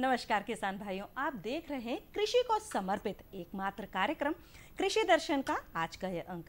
नमस्कार किसान भाइयों, आप देख रहे हैं कृषि को समर्पित एकमात्र कार्यक्रम कृषि दर्शन का आज का यह अंक।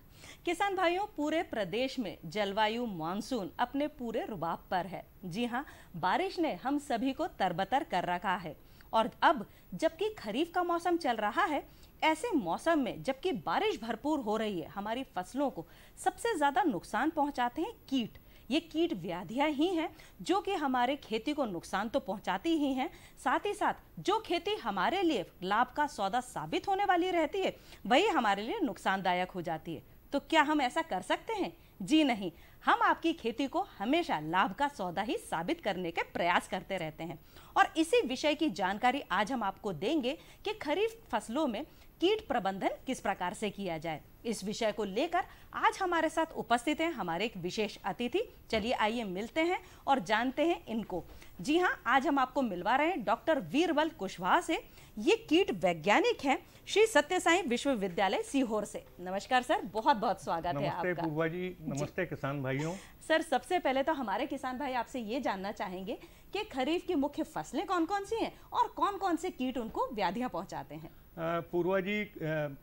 किसान भाइयों, पूरे प्रदेश में जलवायु मानसून अपने पूरे रुबाब पर है। जी हां, बारिश ने हम सभी को तरबतर कर रखा है और अब जबकि खरीफ का मौसम चल रहा है, ऐसे मौसम में जबकि बारिश भरपूर हो रही है, हमारी फसलों को सबसे ज्यादा नुकसान पहुंचाते हैं कीट। ये कीट व्याधियां ही हैं जो कि हमारे खेती को नुकसान तो पहुंचाती ही हैं, साथ ही साथ जो खेती हमारे लिए लाभ का सौदा साबित होने वाली रहती है, वही हमारे लिए नुकसानदायक हो जाती है। तो क्या हम ऐसा कर सकते हैं? जी नहीं, हम आपकी खेती को हमेशा लाभ का सौदा ही साबित करने के प्रयास करते रहते हैं और इसी विषय की जानकारी आज हम आपको देंगे कि खरीफ फसलों में कीट प्रबंधन किस प्रकार से किया जाए। इस विषय को लेकर आज हमारे साथ उपस्थित हैं हमारे एक विशेष अतिथि। चलिए आइए मिलते हैं और जानते हैं इनको। जी हाँ, आज हम आपको मिलवा रहे हैं डॉक्टर वीरबल कुशवाहा से। ये कीट वैज्ञानिक हैं श्री सत्य साई विश्वविद्यालय सीहोर से। नमस्कार सर, बहुत बहुत स्वागत है आपका। नमस्ते पूर्वा जी, नमस्ते किसान भाइयों। सर, सबसे पहले तो हमारे किसान भाई आपसे ये जानना चाहेंगे कि खरीफ की मुख्य फसलें कौन कौन सी हैं और कौन कौन से कीट उनको व्याधियां पहुंचाते हैं। पूर्वा जी,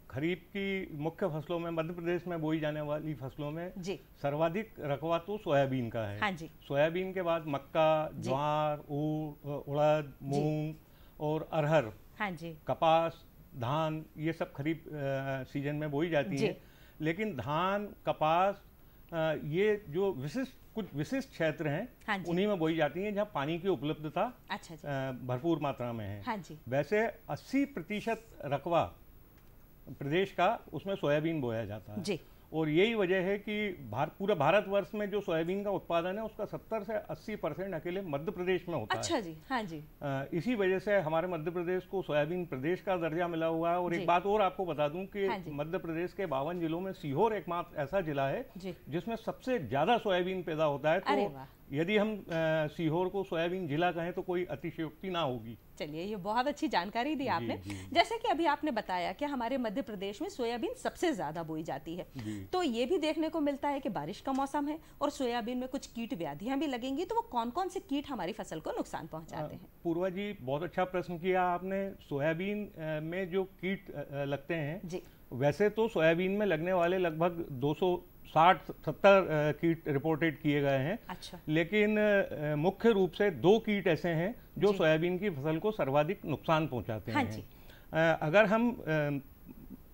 खरीफ की मुख्य फसलों में मध्य प्रदेश में बोई जाने वाली फसलों में जी सर्वाधिक रकबा तो सोयाबीन का है। हाँ जी। सोयाबीन के बाद मक्का, ज्वार, उड़द, मूंग और अरहर, हाँ जी, कपास, धान, ये सब खरीफ सीजन में बोई जाती है। लेकिन धान, कपास, ये जो कुछ विशिष्ट क्षेत्र हैं, हाँ, उन्हीं में बोई जाती हैं जहाँ पानी की उपलब्धता भरपूर मात्रा में है। हाँ जी। वैसे 80% रकबा प्रदेश का उसमें सोयाबीन बोया जाता है जी। और यही वजह है कि पूरा भारतवर्ष में जो सोयाबीन का उत्पादन है उसका 70 से 80% अकेले मध्य प्रदेश में होता है। अच्छा जी, हाँ जी। इसी वजह से हमारे मध्य प्रदेश को सोयाबीन प्रदेश का दर्जा मिला हुआ है। और एक बात और आपको बता दूं कि हाँ, मध्य प्रदेश के 52 जिलों में सीहोर एकमात्र ऐसा जिला है जिसमें सबसे ज्यादा सोयाबीन पैदा होता है। तो यदि हम सीहोर को सोयाबीन जिला कहें तो कोई अतिशयोक्ति ना होगी। चलिए, ये बहुत अच्छी जानकारी दी आपने। जैसे कि अभी आपने बताया कि हमारे मध्य प्रदेश में सोयाबीन सबसे ज्यादा बोई जाती है, तो ये भी देखने को मिलता है कि बारिश का मौसम है और सोयाबीन में कुछ कीट व्याधियां भी लगेंगी, तो वो कौन कौन से कीट हमारी फसल को नुकसान पहुंचाते हैं? पूर्वा जी, बहुत अच्छा प्रश्न किया आपने। सोयाबीन में जो कीट लगते हैं जी, वैसे तो सोयाबीन में लगने वाले लगभग 260-70 कीट रिपोर्टेड किए गए हैं। अच्छा। लेकिन मुख्य रूप से 2 कीट ऐसे हैं जो सोयाबीन की फसल को सर्वाधिक नुकसान पहुंचाते हैं। जी। अगर हम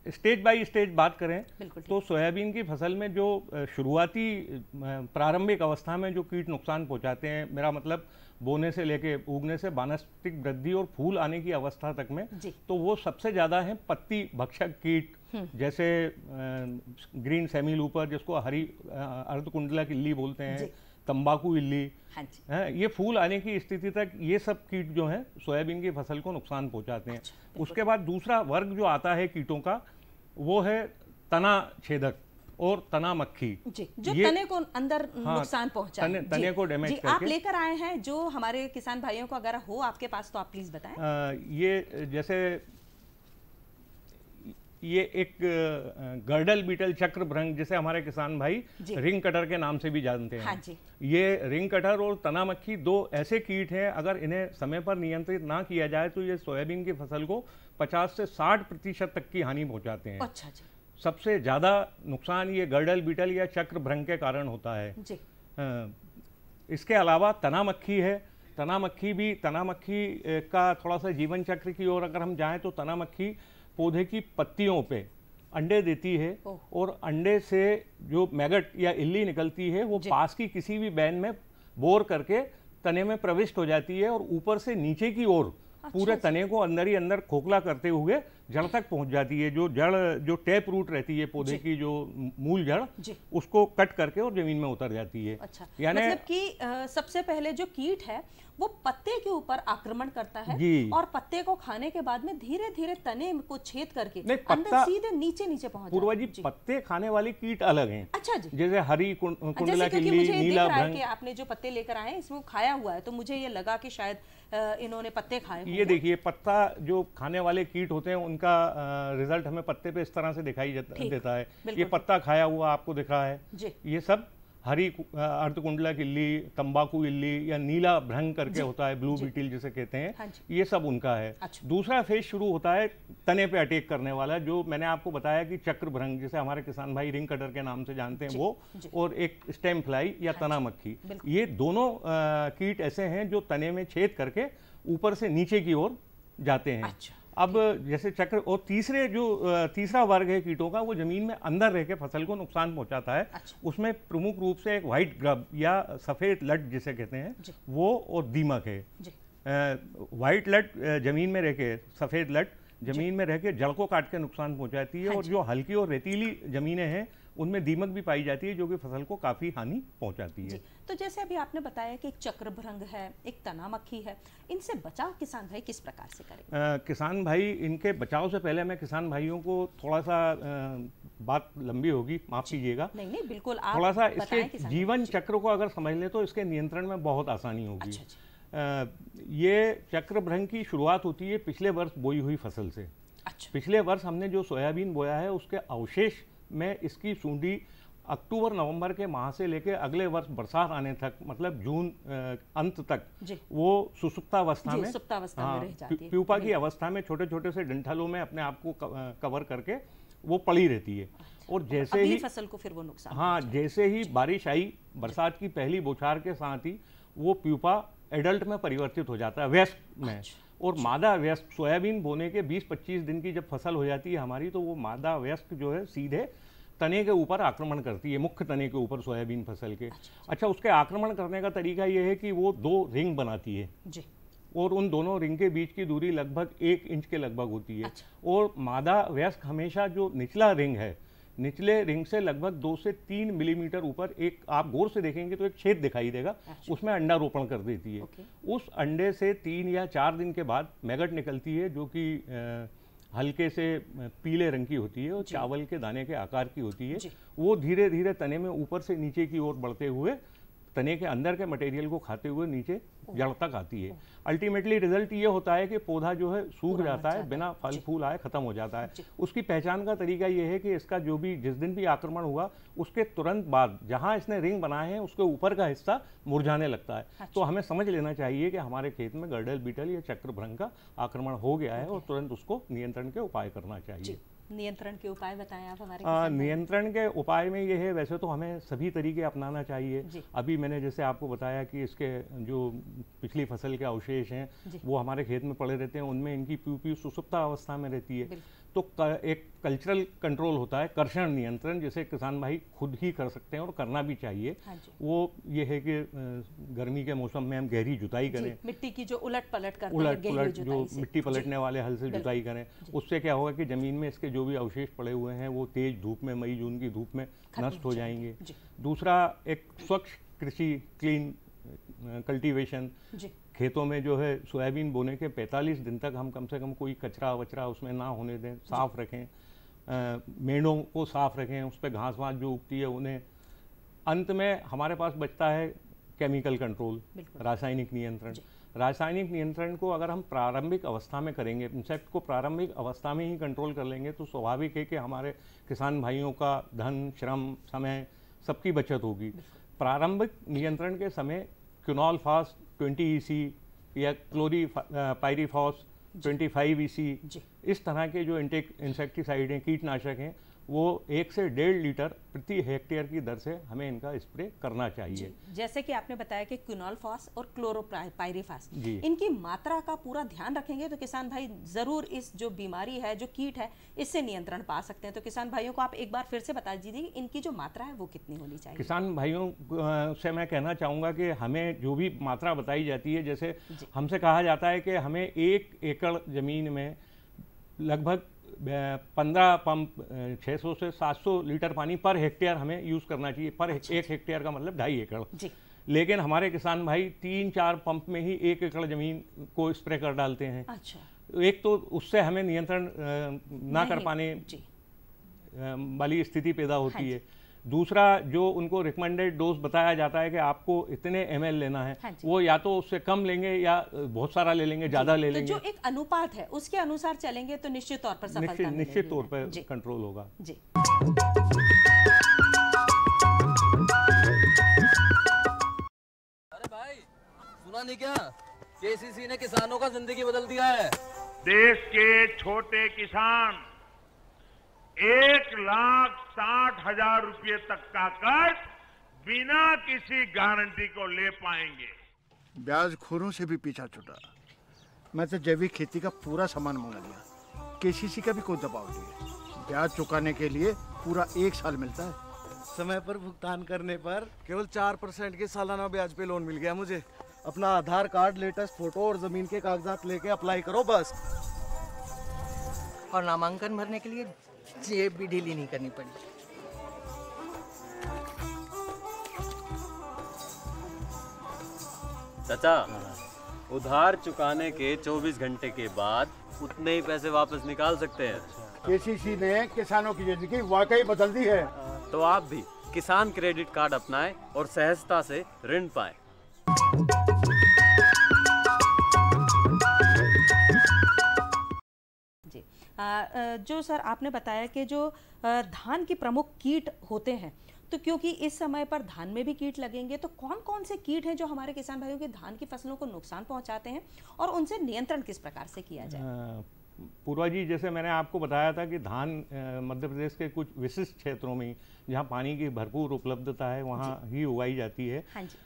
स्टेज बाय स्टेज बात करें तो सोयाबीन की फसल में जो शुरुआती प्रारंभिक अवस्था में जो कीट नुकसान पहुंचाते हैं, मेरा मतलब बोने से लेके उगने से वानस्पतिक वृद्धि और फूल आने की अवस्था तक में, तो वो सबसे ज्यादा है पत्ती भक्षक कीट, जैसे ग्रीन सेमी लूपर, जिसको हरी अर्धकुंडला इल्ली बोलते हैं, तंबाकू इल्ली, हाँ, ये फूल आने की स्थिति तक ये सब कीट जो हैं सोयाबीन की फसल को नुकसान पहुंचाते हैं। अच्छा, उसके बाद दूसरा वर्ग जो आता है कीटों का, वो है तना छेदक और तना मक्खी जी, जो तने को अंदर नुकसान पहुंचाए, तने को डैमेज करके। आप लेकर आए हैं जो हमारे किसान भाइयों को अगर हो आपके पास तो आप प्लीज बताएं। ये जैसे ये एक गर्डल बीटल चक्रभृंग, जिसे हमारे किसान भाई रिंग कटर के नाम से भी जानते हैं। हाँ जी। ये रिंग कटर और तना मक्खी 2 ऐसे कीट हैं, अगर इन्हें समय पर नियंत्रित ना किया जाए तो ये सोयाबीन की फसल को 50 से 60% तक की हानि पहुंचाते हैं। अच्छा जी। सबसे ज्यादा नुकसान ये गर्डल बीटल या चक्रभृंग के कारण होता है जी। इसके अलावा तना मक्खी है। तना मक्खी का थोड़ा सा जीवन चक्र की ओर अगर हम जाएं तो तना मक्खी पौधे की पत्तियों पे अंडे देती है और अंडे से जो मैगट या इल्ली निकलती है वो पास की किसी भी बैन में बोर करके तने में प्रविष्ट हो जाती है और ऊपर से नीचे की ओर पूरे तने को अंदर ही अंदर खोखला करते हुए जड़ तक पहुंच जाती है। जो टैप रूट रहती है पौधे की, जो मूल जड़, उसको कट करके और जमीन में उतर जाती है। अच्छा, यानी मतलब कि सबसे पहले जो कीट है वो पत्ते के ऊपर आक्रमण करता है और पत्ते को खाने के बाद में धीरे धीरे तने को छेद करके अंदर सीधे नीचे पहुंच। पूर्वा जी, पत्ते खाने वाले कीट अलग हैं। अच्छा जी। जैसे हरी कुंडला इल्ली, नीला भृंग। आपने जो पत्ते लेकर आए इसमें खाया हुआ है, तो मुझे ये लगा कि शायद इन्होंने पत्ते खाए। ये देखिए, पत्ता जो खाने वाले कीट होते हैं उनका रिजल्ट हमें पत्ते पे इस तरह से दिखाई देता है। ये पत्ता खाया हुआ आपको दिख रहा है। ये सब हरी अर्धकुंडलक इल्ली, तंबाकू इल्ली या नीला भ्रंग करके होता है, ब्लू बीटिल जिसे कहते हैं, हाँ, ये सब उनका है। अच्छा। दूसरा फेज शुरू होता है तने पे अटैक करने वाला, जो मैंने आपको बताया कि चक्र भ्रंग, जिसे हमारे किसान भाई रिंग कटर के नाम से जानते हैं, वो और एक स्टेम फ्लाई या तना मक्खी, ये दोनों कीट ऐसे हैं जो तने में छेद करके ऊपर से नीचे की ओर जाते हैं। अच्छा। अब जैसे चक्र, और तीसरा वर्ग है कीटों का, वो जमीन में अंदर रह के फसल को नुकसान पहुंचाता है। अच्छा। उसमें प्रमुख रूप से एक व्हाइट ग्रब या सफेद लट जिसे कहते हैं वो, और दीमक है। व्हाइट लट जमीन में रह के, सफेद लट जमीन में रह के जड़ को काट के नुकसान पहुंचाती है। और जो हल्की और रेतीली जमीनें हैं उनमें दीमक भी पाई जाती है, जो कि फसल को काफी हानि पहुंचाती है। तो जैसे अभी आपने बताया कि एक चक्रभ्रंग है, एक तना मक्खी है, इनसे बचाव किसान भाई किस प्रकार से करें? किसान भाई, इनके बचाव से पहले मैं किसान भाइयों को थोड़ा सा, बात लंबी होगी, माफ कीजिएगा। नहीं बिल्कुल, थोड़ा सा इसके जीवन चक्र को अगर समझ ले तो इसके नियंत्रण में बहुत आसानी होगी। ये चक्रभ्रंग की शुरुआत होती है पिछले वर्ष बोई हुई फसल से। अच्छा। पिछले वर्ष हमने जो सोयाबीन बोया है उसके अवशेष में इसकी सूंडी अक्टूबर नवंबर के माह से लेकर अगले वर्ष बरसात आने तक, मतलब जून अंत तक वो सुसुप्तावस्था में, प्यूपा की अवस्था में छोटे छोटे से डंठलों में अपने आप को कवर करके वो पड़ी रहती है। और जैसे ही फसल को फिर वो नुकसान, हाँ, जैसे ही बारिश आई, बरसात की पहली बौछार के साथ ही वो प्यूपा एडल्ट में परिवर्तित हो जाता है, वयस्क में। और मादा वयस्क, सोयाबीन बोने के 20-25 दिन की जब फसल हो जाती है हमारी, तो वो मादा वयस्क जो है सीधे तने के ऊपर आक्रमण करती है, मुख्य तने के ऊपर सोयाबीन फसल के। अच्छा, उसके आक्रमण करने का तरीका ये है कि वो 2 रिंग बनाती है जी। और उन दोनों रिंग के बीच की दूरी लगभग 1 इंच के लगभग होती है। अच्छा। और मादा वयस्क हमेशा जो निचला रिंग है, निचले रिंग से लगभग 2 से 3 मिलीमीटर ऊपर एक, आप गौर से देखेंगे तो एक छेद दिखाई देगा। अच्छा। उसमें अंडा रोपण कर देती है। उस अंडे से 3 या 4 दिन के बाद मैगट निकलती है, जो कि हल्के से पीले रंग की होती है और चावल के दाने के आकार की होती है। वो धीरे धीरे तने में ऊपर से नीचे की ओर बढ़ते हुए तने के अंदर के मटेरियल को खाते हुए नीचे जड़ तक आती है। अल्टीमेटली रिजल्ट ये होता है कि पौधा जो है सूख जाता है, बिना फल फूल आए खत्म हो जाता है। उसकी पहचान का तरीका ये है कि इसका जो भी, जिस दिन भी आक्रमण हुआ उसके तुरंत बाद जहां इसने रिंग बनाए हैं उसके ऊपर का हिस्सा मुरझाने लगता है। अच्छा। तो हमें समझ लेना चाहिए कि हमारे खेत में गर्डल बीटल या चक्रभ्रंग का आक्रमण हो गया है और तुरंत उसको नियंत्रण के उपाय करना चाहिए। नियंत्रण के उपाय बताएं आप हमारे। नियंत्रण के उपाय में ये है, वैसे तो हमें सभी तरीके अपनाना चाहिए। अभी मैंने जैसे आपको बताया कि इसके जो पिछली फसल के अवशेष हैं वो हमारे खेत में पड़े रहते हैं, उनमें इनकी प्यूपी सुसुप्ता अवस्था में रहती है। तो एक कल्चरल कंट्रोल होता है, कर्षण नियंत्रण, जिसे किसान भाई खुद ही कर सकते हैं और करना भी चाहिए। वो ये है कि गर्मी के मौसम में हम गहरी जुताई करें, मिट्टी की जो उलट पलट जो मिट्टी पलटने वाले हल से जुताई करें। उससे क्या होगा कि जमीन में इसके जो भी अवशेष पड़े हुए हैं वो तेज धूप में, मई जून की धूप में नष्ट हो जाएंगे। दूसरा, एक स्वच्छ कृषि, क्लीन कल्टीवेशन। खेतों में जो है सोयाबीन बोने के 45 दिन तक हम कम से कम कोई कचरा वचरा उसमें ना होने दें, साफ रखें, मेढ़ों को साफ रखें, उस पर घास वास जो उगती है उन्हें। अंत में हमारे पास बचता है केमिकल कंट्रोल, रासायनिक नियंत्रण। रासायनिक नियंत्रण को अगर हम प्रारंभिक अवस्था में करेंगे, इंसेक्ट को प्रारंभिक अवस्था में ही कंट्रोल कर लेंगे, तो स्वाभाविक है कि हमारे किसान भाइयों का धन, श्रम, समय सबकी बचत होगी। प्रारंभिक नियंत्रण के समय क्विनोलफास 20 EC या क्लोरीपाइरीफॉस 25 EC, इस तरह के जो इंसेक्टिसाइड हैं, कीटनाशक हैं, वो 1 से 1.5 लीटर प्रति हेक्टेयर की दर से हमें इनका स्प्रे करना चाहिए। जैसे कि आपने बताया कि क्विनोलफास और क्लोरोपाइरीफास, इनकी मात्रा का पूरा ध्यान रखेंगे तो किसान भाई जरूर इस जो बीमारी है, जो कीट है, इससे नियंत्रण पा सकते हैं। तो किसान भाइयों को आप एक बार फिर से बता दीजिए इनकी जो मात्रा है वो कितनी होनी चाहिए। किसान भाइयों से मैं कहना चाहूँगा कि हमें जो भी मात्रा बताई जाती है, जैसे हमसे कहा जाता है कि हमें 1 एकड़ जमीन में लगभग 15 पंप 600 से 700 लीटर पानी पर हेक्टेयर हमें यूज़ करना चाहिए। पर 1 हेक्टेयर का मतलब 2.5 एकड़। लेकिन हमारे किसान भाई 3-4 पंप में ही 1 एकड़ ज़मीन को स्प्रे कर डालते हैं। अच्छा। एक तो उससे हमें नियंत्रण ना कर पाने वाली स्थिति पैदा होती है। दूसरा, जो उनको रिकमेंडेड डोज बताया जाता है कि आपको इतने ml लेना है, वो या तो उससे कम लेंगे या बहुत सारा ले लेंगे, ज़्यादा ले लेंगे। तो जो एक अनुपात है उसके अनुसार चलेंगे तो निश्चित तौर पर सफलता निश्चित तौर पर कंट्रोल होगा। जी। पता नहीं क्या केसीसी ने किसानों का जिंदगी बदल दिया है। देश के छोटे किसान 1,60,000 रुपये तक का कर्ज बिना किसी गारंटी को ले पाएंगे। ब्याज खोरों से भी पीछा छूटा। मैं तो जैविक खेती का पूरा सामान मंगा लिया, केसीसी का भी कोई दबाव नहीं है। ब्याज चुकाने के लिए पूरा 1 साल मिलता है। समय पर भुगतान करने पर केवल 4% के सालाना ब्याज पे लोन मिल गया मुझे। अपना आधार कार्ड, लेटेस्ट फोटो और जमीन के कागजात लेके अप्लाई करो बस। और नामांकन भरने के लिए जेब भी ढीली नहीं करनी पड़ी। चाचा, उधार चुकाने के 24 घंटे के बाद उतने ही पैसे वापस निकाल सकते हैं। केसीसी ने किसानों की जिंदगी वाकई बदल दी है। तो आप भी किसान क्रेडिट कार्ड अपनाएं और सहजता से ऋण पाएं। जी, जो सर आपने बताया कि जो धान की प्रमुख कीट होते हैं, तो क्योंकि इस समय पर धान में भी कीट लगेंगे, तो कौन कौन से कीट हैं जो हमारे किसान भाइयों के धान की फसलों को नुकसान पहुंचाते हैं और उनसे नियंत्रण किस प्रकार से किया जाए? पूर्वा जी, जैसे मैंने आपको बताया था कि धान मध्य प्रदेश के कुछ विशिष्ट क्षेत्रों में जहाँ पानी की भरपूर उपलब्धता है वहाँ ही उगाई जाती है। हाँ जी।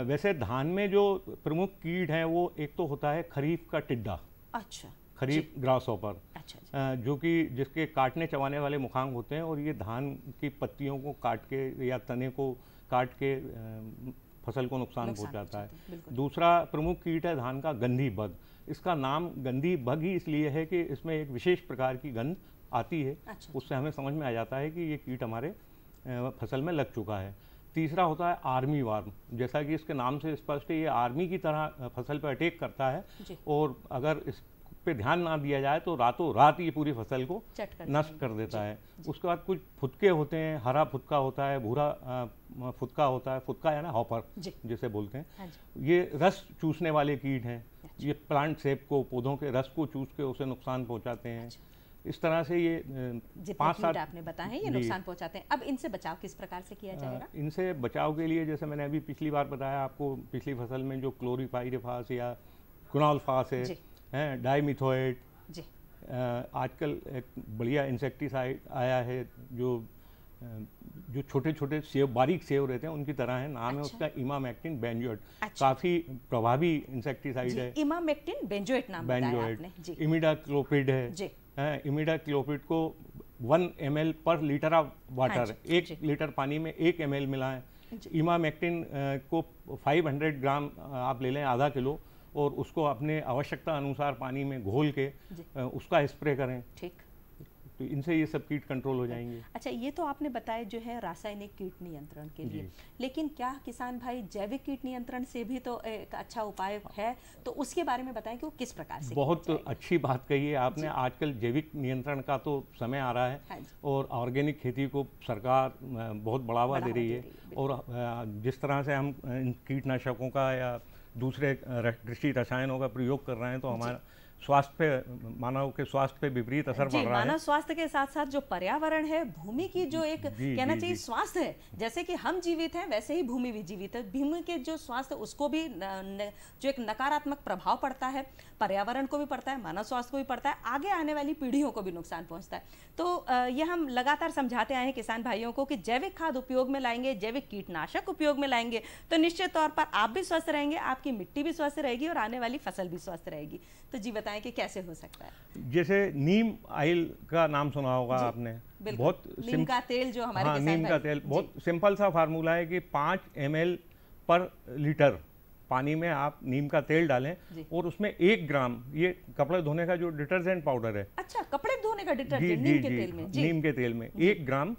वैसे धान में जो प्रमुख कीट हैं वो एक तो होता है खरीफ का टिड्डा। अच्छा। खरीफ ग्रास हॉपर। अच्छा। जो कि जिसके काटने चबाने वाले मुखांग होते हैं और ये धान की पत्तियों को काट के या तने को काट के फसल को नुकसान पहुंचाता है। दूसरा प्रमुख कीट है धान का गंधी बग। इसका नाम गंधी बग ही इसलिए है कि इसमें एक विशेष प्रकार की गंध आती है। अच्छा। उससे हमें समझ में आ जाता है कि ये कीट हमारे फसल में लग चुका है। तीसरा होता है आर्मी वार्म। जैसा कि इसके नाम से स्पष्ट है, ये आर्मी की तरह फसल पर अटैक करता है और अगर इस पे ध्यान ना दिया जाए तो रातों रात ये पूरी फसल को नष्ट कर देता है। उसके बाद कुछ फुदके होते हैं, हरा फुदका होता है, भूरा फुदका होता है, फुदका यानी हॉपर जिसे बोलते हैं। ये रस चूसने वाले कीट हैं। ये प्लांट सेप को, पौधों के रस को चूस के उसे नुकसान पहुंचाते हैं। इस तरह से ये 5-7 आपने बताया है ये नुकसान पहुंचाते हैं। अब इनसे बचाव किस प्रकार से किया जाएगा? इनसे बचाव के लिए जैसे मैंने अभी पिछली बार बताया आपको, पिछली फसल में जो क्लोरीपाइरिफास या क्विनोलफास है, डाइमिथोएट, आजकल एक बढ़िया इंसेक्टिसाइड आया है जो छोटे छोटे सेव, बारीक सेव रहते हैं उनकी तरह है। नाम है उसका इमामेक्टिन बेंजोएट। काफी प्रभावी इंसेक्टिसाइड है। इमामेक्टिन बेंजोएट नाम बताया आपने। इमिडाक्लोपिड है। इमिडाक्लोपिड को 1 ml पर लीटर ऑफ वाटर, 1 लीटर पानी में 1 ml मिलाएं। इमामेक्टिन को 500 ग्राम आप ले लें, आधा किलो, और उसको अपने आवश्यकता अनुसार पानी में घोल के उसका स्प्रे करें। ठीक। तो इनसे ये सब कीट कंट्रोल हो जाएंगे। अच्छा, ये तो आपने बताया जो है रासायनिक कीट नियंत्रण के लिए, लेकिन क्या किसान भाई जैविक कीट नियंत्रण से भी तो एक अच्छा उपाय है, तो उसके बारे में बताएं कि वो किस प्रकार से? बहुत अच्छी बात कही है आपने। आजकल जैविक नियंत्रण का तो समय आ रहा है और ऑर्गेनिक खेती को सरकार बहुत बढ़ावा दे रही है। और जिस तरह से हम कीटनाशकों का या दूसरे कृषि रसायनों का प्रयोग कर रहे हैं तो हमारा स्वास्थ्य पे, मानव के स्वास्थ्य पे विपरीत असर पड़ रहा है। मानव स्वास्थ्य के साथ साथ जो पर्यावरण है, भूमि की जो एक कहना चाहिए स्वास्थ्य है, जैसे कि हम जीवित हैं वैसे ही भूमि भी जीवित है। भूमि के जो स्वास्थ्य उसको भी जो एक नकारात्मक प्रभाव पड़ता है, पर्यावरण को भी पड़ता है, मानव स्वास्थ्य को भी पड़ता है, आगे आने वाली पीढ़ियों को भी नुकसान पहुंचता है। तो ये हम लगातार समझाते आए हैं किसान भाइयों को कि जैविक खाद उपयोग में लाएंगे, जैविक कीटनाशक उपयोग में लाएंगे तो निश्चित तौर पर आप भी स्वस्थ रहेंगे, आपकी मिट्टी भी स्वस्थ रहेगी और आने वाली फसल भी स्वस्थ रहेगी। तो जी बताएं कि कैसे हो सकता है? जैसे नीम ऑयल का नाम सुना होगा आपने। बहुत नीम का तेल जो हमारे किसान नीम का तेल बहुत सिंपल सा फार्मूला है कि 5 ml पर लीटर पानी में आप नीम का तेल डालें और उसमें 1 ग्राम, ये कपड़े धोने का जो डिटर्जेंट पाउडर है। अच्छा, कपड़े धोने का डिटर्जेंट नीम के तेल में? नीम के तेल में 1 ग्राम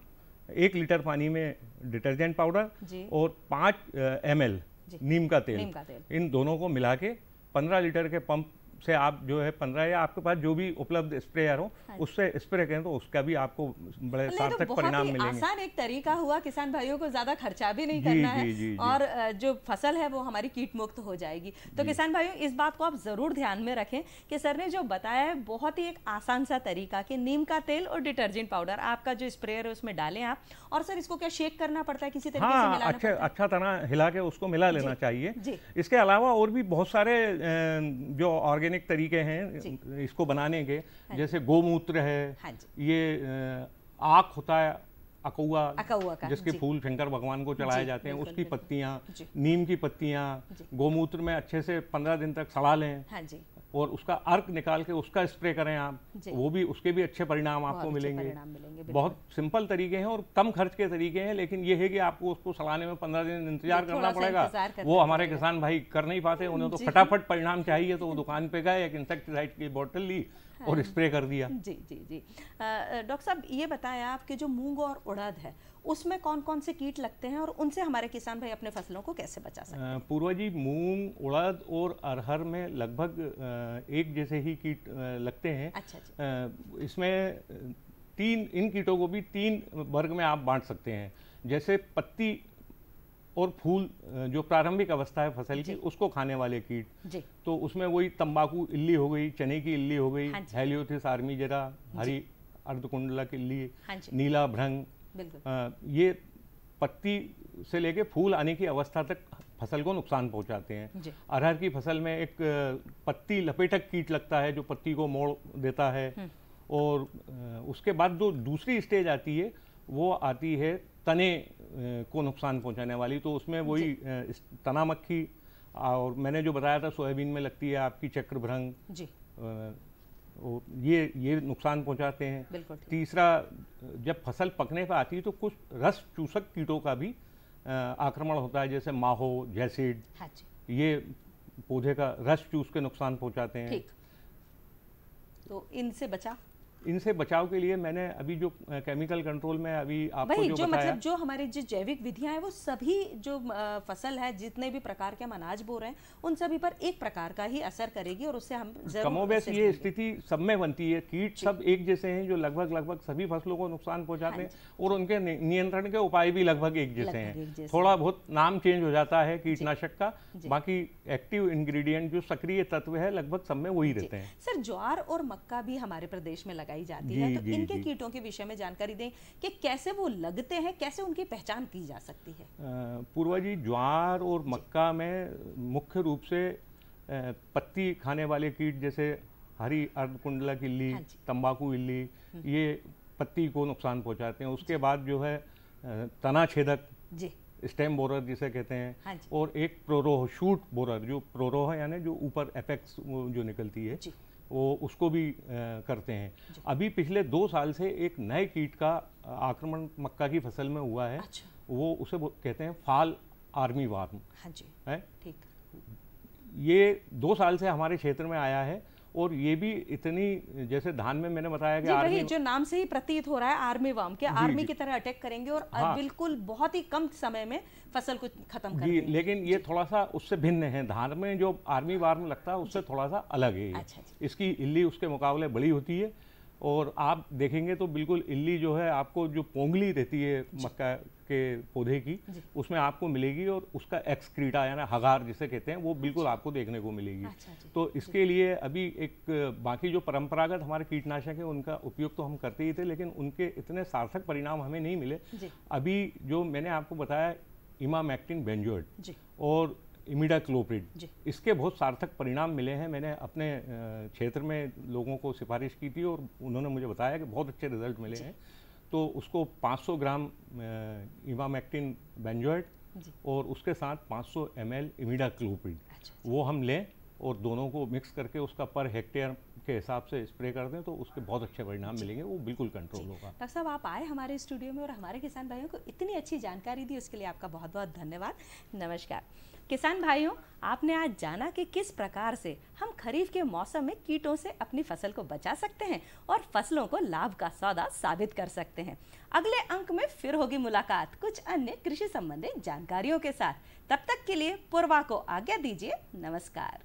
1 लीटर पानी में डिटर्जेंट पाउडर और 5 ml नीम का तेल, इन दोनों को मिला के 15 लीटर के पंप से आप जो है 15 या आपके पास जो भी उपलब्ध स्प्रेयर हो उससे स्प्रे करें तो उसका भी आपको बड़े सार्थक परिणाम मिलेंगे। आसान एक तरीका हुआ, किसान भाइयों को ज्यादा खर्चा भी नहीं करना है और जो फसल है वो हमारी कीट मुक्त हो जाएगी। तो किसान भाइयों इस बात को आप जरूर ध्यान में रखें कि सर ने जो बताया है बहुत ही एक आसान सा तरीका कि नीम का तेल और डिटर्जेंट पाउडर आपका जो स्प्रेयर है उसमें डालें आप, और सर इसको क्या शेक करना पड़ता है किसी तरीके से मिलाना पड़ता है? अच्छा तरह हिला के उसको मिला लेना चाहिए। इसके अलावा और भी बहुत सारे जो ऑर्गेनिक तरीके हैं इसको बनाने के, जैसे गोमूत्र है, ये आख होता है अकौआ का, जिसके फूल शंकर भगवान को चढ़ाए जाते हैं, उसकी पत्तियां, नीम की पत्तियां गोमूत्र में अच्छे से 15 दिन तक सड़ा लें और उसका अर्क निकाल के उसका स्प्रे करें आप, वो भी उसके भी अच्छे परिणाम आपको मिलेंगे। बहुत सिंपल तरीके हैं और कम खर्च के तरीके हैं, लेकिन ये है कि आपको उसको सड़ाने में 15 दिन इंतजार करना पड़ेगा। वो हमारे किसान भाई कर नहीं पाते, उन्हें तो फटाफट परिणाम चाहिए, तो वो दुकान पे गए, एक इंसेक्टिसाइड की बोतल ली और स्प्रे कर दिया। जी जी जी। डॉक्टर साहब ये बताएं आप कि जो मूंग और उड़द है उसमें कौन कौन से कीट लगते हैं और उनसे हमारे किसान भाई अपने फसलों को कैसे बचा सकते हैं? पूर्वा जी, मूंग, उड़द और अरहर में लगभग एक जैसे ही कीट लगते हैं। अच्छा। इसमें इन कीटों को भी 3 वर्ग में आप बांट सकते हैं। जैसे पत्ती और फूल जो प्रारंभिक अवस्था है फसल की, उसको खाने वाले कीट, तो उसमें वही तंबाकू इल्ली हो गई, चने की इल्ली हो गई, हेलियोथिस आर्मीजेरा, हरी अर्धकुंडलक इल्ली, नीला भ्रंग, ये पत्ती से लेके फूल आने की अवस्था तक फसल को नुकसान पहुंचाते हैं। अरहर की फसल में एक पत्ती लपेटक कीट लगता है जो पत्ती को मोड़ देता है, और उसके बाद जो दूसरी स्टेज आती है वो आती है तने को नुकसान पहुंचाने वाली, तो उसमें वही तना मक्खी, और मैंने जो बताया था सोयाबीन में लगती है आपकी चक्रभ्रंग, ये नुकसान पहुंचाते हैं। तीसरा, जब फसल पकने पर आती है तो कुछ रस चूसक कीटों का भी आक्रमण होता है, जैसे माहो, जैसिड, ये पौधे का रस चूस के नुकसान पहुंचाते हैं। तो इनसे बचाव के लिए मैंने अभी जो केमिकल कंट्रोल में अभी आपको जो बताया, मतलब जो हमारी जो जैविक विधियां हैं वो सभी जो फसल है, जितने भी प्रकार के हम अनाज बो रहे हैं उन सभी पर एक प्रकार का ही असर करेगी, और उससे हम कमोबेश ये स्थिति सब में बनती है। कीट सब एक जैसे हैं जो लगभग सभी फसलों को नुकसान पहुंचाते हैं, और उनके नियंत्रण के उपाय भी लगभग एक जैसे हैं। थोड़ा बहुत नाम चेंज हो जाता है कीटनाशक का, बाकी एक्टिव इंग्रेडिएंट जो सक्रिय तत्व है लगभग सब में वही रहते हैं। सर, ज्वार और मक्का भी हमारे प्रदेश में लगाई जाती है, तो इनके कीटों के विषय में जानकारी दें कि कैसे वो लगते हैं, कैसे उनकी पहचान की जा सकती है? पूर्वा जी, ज्वार और मक्का में मुख्य रूप से पत्ती खाने वाले कीट जैसे हरी अर्धकुंडलक इल्ली, तंबाकू इल्ली, ये पत्ती को नुकसान पहुंचाते हैं। उसके बाद जो है तना छेदक, स्टेम बोरर जिसे कहते हैं, और एक प्रोरोह शूट बोरर, जो प्रोरोह यानी जो ऊपर एपेक्स जो निकलती है वो उसको भी करते हैं। अभी पिछले 2 साल से एक नए कीट का आक्रमण मक्का की फसल में हुआ है। वो उसे कहते हैं फाल आर्मी वार्म। है ठीक। ये 2 साल से हमारे क्षेत्र में आया है, और ये भी इतनी, जैसे धान में मैंने बताया कि आर्मी, जो नाम से ही प्रतीत हो रहा है आर्मी वार्म के आर्मी की तरह अटैक करेंगे और बिल्कुल बहुत ही कम समय में फसल को खत्म कर देंगे। लेकिन ये थोड़ा सा उससे भिन्न है। धान में जो आर्मी वार्म लगता है उससे थोड़ा सा अलग है। इसकी इल्ली उसके मुकाबले बड़ी होती है, और आप देखेंगे तो बिल्कुल इल्ली जो है आपको जो पोंगली रहती है मक्का के पौधे की, उसमें आपको मिलेगी, और उसका एक्सक्रीटा यानी हगार जिसे कहते हैं वो बिल्कुल आपको देखने को मिलेगी। तो इसके लिए अभी एक बाकी जो परंपरागत हमारे कीटनाशक है उनका उपयोग तो हम करते ही थे, लेकिन उनके इतने सार्थक परिणाम हमें नहीं मिले। अभी जो मैंने आपको बताया इमामेक्टिन बेंजोएट और इमिडाक्लोप्रिड, इसके बहुत सार्थक परिणाम मिले हैं। मैंने अपने क्षेत्र में लोगों को सिफारिश की थी और उन्होंने मुझे बताया कि बहुत अच्छे रिजल्ट मिले हैं। तो उसको 500 ग्राम इमामेक्टिन बेंजोएट और उसके साथ 500 ml इमिडाक्लोप्रिड, वो हम लें और दोनों को मिक्स करके उसका पर हेक्टेयर के हिसाब से स्प्रे कर दें तो उसके बहुत अच्छे परिणाम मिलेंगे, वो बिल्कुल कंट्रोल होगा। डॉक्टर साहब, आप आए हमारे स्टूडियो में और हमारे किसान भाइयों को इतनी अच्छी जानकारी दी, उसके लिए आपका बहुत बहुत धन्यवाद। नमस्कार किसान भाइयों, आपने आज जाना कि किस प्रकार से हम खरीफ के मौसम में कीटों से अपनी फसल को बचा सकते हैं और फसलों को लाभ का सौदा साबित कर सकते हैं। अगले अंक में फिर होगी मुलाकात कुछ अन्य कृषि संबंधित जानकारियों के साथ। तब तक के लिए पूर्वा को आज्ञा दीजिए। नमस्कार।